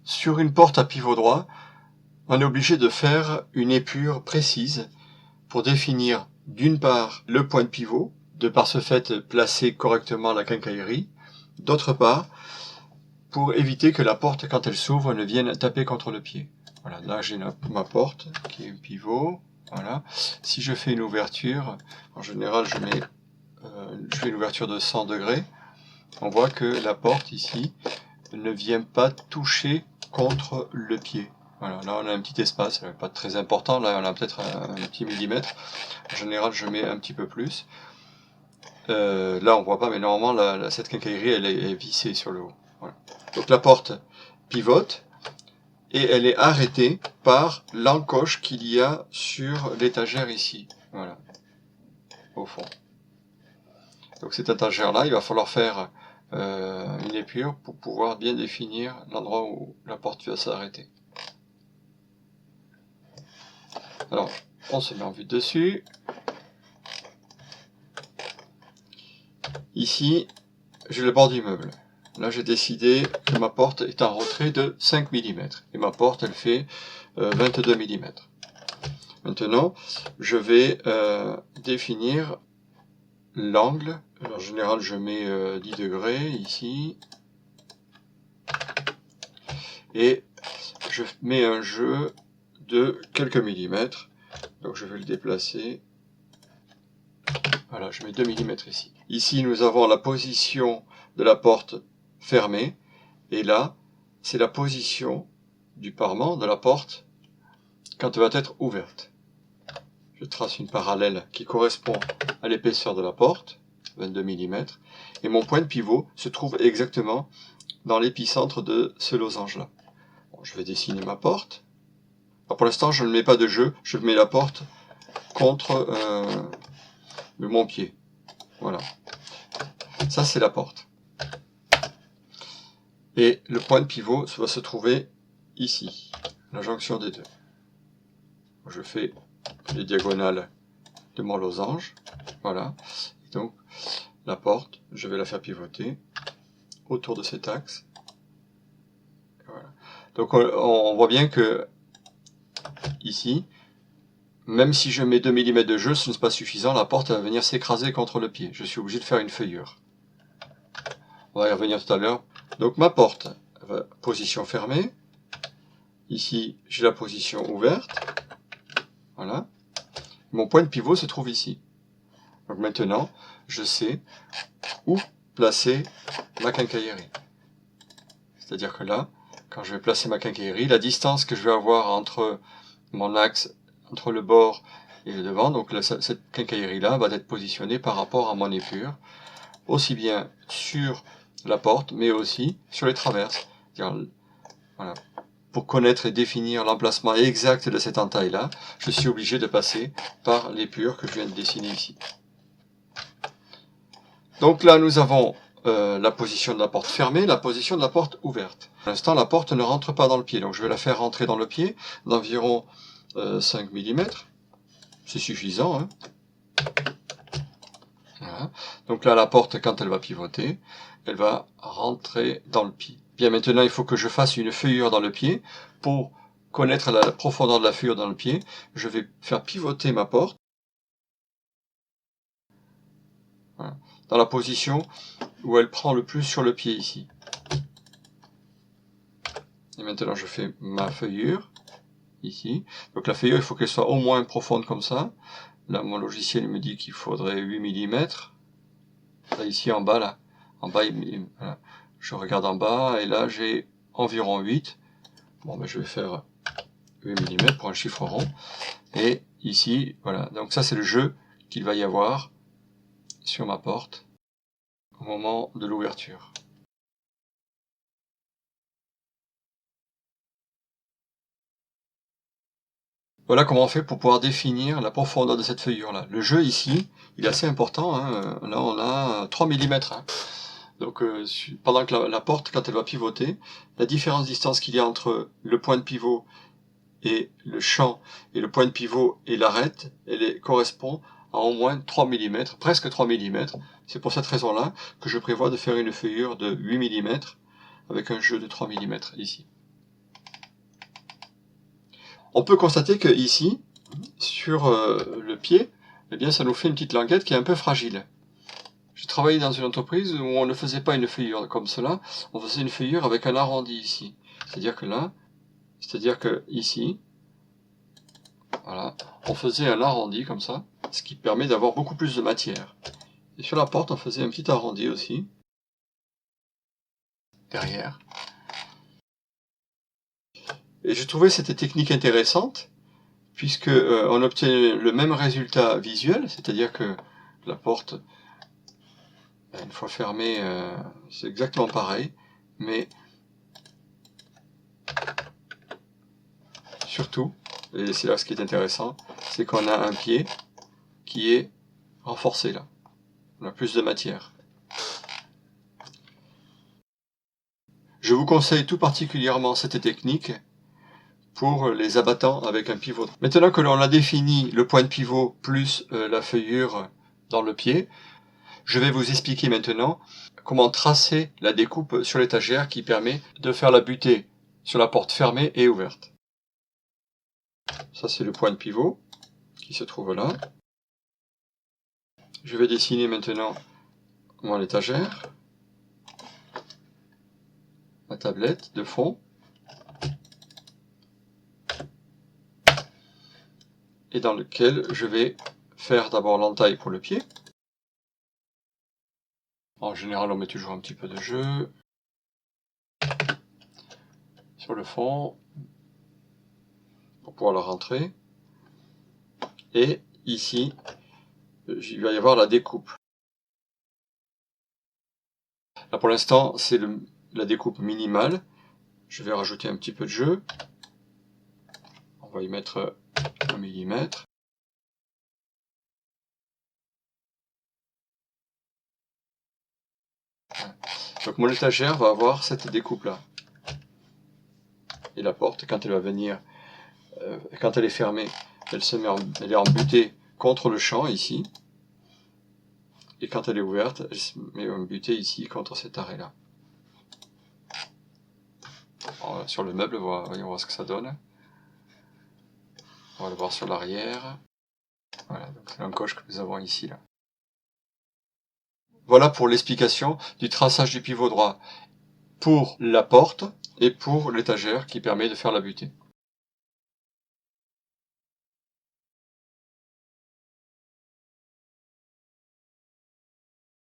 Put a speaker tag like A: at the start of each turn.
A: Sur une porte à pivot droit, on est obligé de faire une épure précise pour définir d'une part le point de pivot, de par ce fait placer correctement la quincaillerie, d'autre part pour éviter que la porte quand elle s'ouvre ne vienne taper contre le pied. Voilà, là j'ai ma porte qui est un pivot. Voilà. Si je fais une ouverture, en général je fais une ouverture de 100 degrés, on voit que la porte ici ne vient pas toucher contre le pied. Voilà, là on a un petit espace, pas très important, là on a peut-être un petit millimètre. En général je mets un petit peu plus. Là on voit pas, mais normalement cette quincaillerie elle est vissée sur le haut. Voilà. Donc la porte pivote et elle est arrêtée par l'encoche qu'il y a sur l'étagère ici. Voilà, au fond. Donc cette étagère là, il va falloir faire une épure pour pouvoir bien définir l'endroit où la porte va s'arrêter. Alors, on se met en vue dessus. Ici, j'ai le bord du meuble. Là, j'ai décidé que ma porte est en retrait de 5 mm. Et ma porte, elle fait 22 mm. Maintenant, je vais définir l'angle. En général, je mets 10 degrés ici. Et je mets un jeu de quelques millimètres. Donc, je vais le déplacer. Voilà, je mets 2 mm ici. Ici, nous avons la position de la porte fermée. Et là, c'est la position du parement de la porte quand elle va être ouverte. Je trace une parallèle qui correspond à l'épaisseur de la porte, 22 mm. Et mon point de pivot se trouve exactement dans l'épicentre de ce losange-là. Bon, je vais dessiner ma porte. Alors pour l'instant, je ne mets pas de jeu. Je mets la porte contre mon pied. Voilà. Ça, c'est la porte. Et le point de pivot va se trouver ici, la jonction des deux. Je fais les diagonales de mon losange. Voilà. Et donc, la porte, je vais la faire pivoter autour de cet axe. Voilà. Donc, on voit bien que ici, même si je mets 2 mm de jeu, ce n'est pas suffisant. La porte va venir s'écraser contre le pied. Je suis obligé de faire une feuillure. On va y revenir tout à l'heure. Donc, ma porte, position fermée. Ici, j'ai la position ouverte. Voilà. Mon point de pivot se trouve ici. Donc maintenant, je sais où placer ma quincaillerie. C'est-à-dire que là, quand je vais placer ma quincaillerie, la distance que je vais avoir entre mon axe, entre le bord et le devant, donc là, cette quincaillerie-là va être positionnée par rapport à mon épure, aussi bien sur la porte, mais aussi sur les traverses. Voilà. Pour connaître et définir l'emplacement exact de cette entaille-là, je suis obligé de passer par l'épure que je viens de dessiner ici. Donc là, nous avons la position de la porte fermée, la position de la porte ouverte. Pour l'instant, la porte ne rentre pas dans le pied, donc je vais la faire rentrer dans le pied d'environ 5 mm. C'est suffisant. Hein. Voilà. Donc là, la porte, quand elle va pivoter, elle va rentrer dans le pied. Bien maintenant, il faut que je fasse une feuillure dans le pied. Pour connaître la profondeur de la feuillure dans le pied, je vais faire pivoter ma porte. Voilà. Dans la position où elle prend le plus sur le pied ici. Et maintenant je fais ma feuillure, ici. Donc la feuillure, il faut qu'elle soit au moins profonde comme ça. Là, mon logiciel me dit qu'il faudrait 8 mm. Là, ici en bas, là. En bas, voilà. Je regarde en bas, et là j'ai environ 8. Bon, ben je vais faire 8 mm pour un chiffre rond. Et ici, voilà. Donc ça, c'est le jeu qu'il va y avoir sur ma porte au moment de l'ouverture. Voilà comment on fait pour pouvoir définir la profondeur de cette feuillure-là. Le jeu ici, il est assez important. Hein. Là, on a 3 mm. Hein. Donc, pendant que la porte, quand elle va pivoter, la différence de distance qu'il y a entre le point de pivot et le champ, et le point de pivot et l'arête, elle correspond à au moins 3 mm, presque 3 mm. C'est pour cette raison-là que je prévois de faire une feuillure de 8 mm avec un jeu de 3 mm ici. On peut constater que ici, sur le pied, eh bien, ça nous fait une petite languette qui est un peu fragile. J'ai travaillé dans une entreprise où on ne faisait pas une feuillure comme cela, on faisait une feuillure avec un arrondi ici. C'est-à-dire que là, c'est-à-dire que ici, voilà, on faisait un arrondi comme ça, ce qui permet d'avoir beaucoup plus de matière. Et sur la porte, on faisait un petit arrondi aussi, derrière. Et je trouvais cette technique intéressante, puisque on obtient le même résultat visuel, c'est-à-dire que la porte, une fois fermée, c'est exactement pareil, mais surtout, et c'est là ce qui est intéressant, c'est qu'on a un pied qui est renforcé là. On a plus de matière. Je vous conseille tout particulièrement cette technique pour les abattants avec un pivot. Maintenant que l'on a défini le point de pivot plus la feuillure dans le pied, je vais vous expliquer maintenant comment tracer la découpe sur l'étagère qui permet de faire la butée sur la porte fermée et ouverte. Ça c'est le point de pivot qui se trouve là. Je vais dessiner maintenant mon étagère, ma tablette de fond, et dans lequel je vais faire d'abord l'entaille pour le pied. En général, on met toujours un petit peu de jeu sur le fond pour pouvoir la rentrer. Et ici, il va y avoir la découpe. Là pour l'instant, c'est la découpe minimale. Je vais rajouter un petit peu de jeu. On va y mettre 1 millimètre. Donc mon étagère va avoir cette découpe là. Et la porte, quand elle va venir, quand elle est fermée, elle est embutée contre le champ ici. Et quand elle est ouverte, elle se met embutée ici contre cet arrêt là. Alors, sur le meuble, voyons voir ce que ça donne. On va le voir sur l'arrière. Voilà, donc c'est l'encoche que nous avons ici là. Voilà pour l'explication du traçage du pivot droit pour la porte et pour l'étagère qui permet de faire la butée.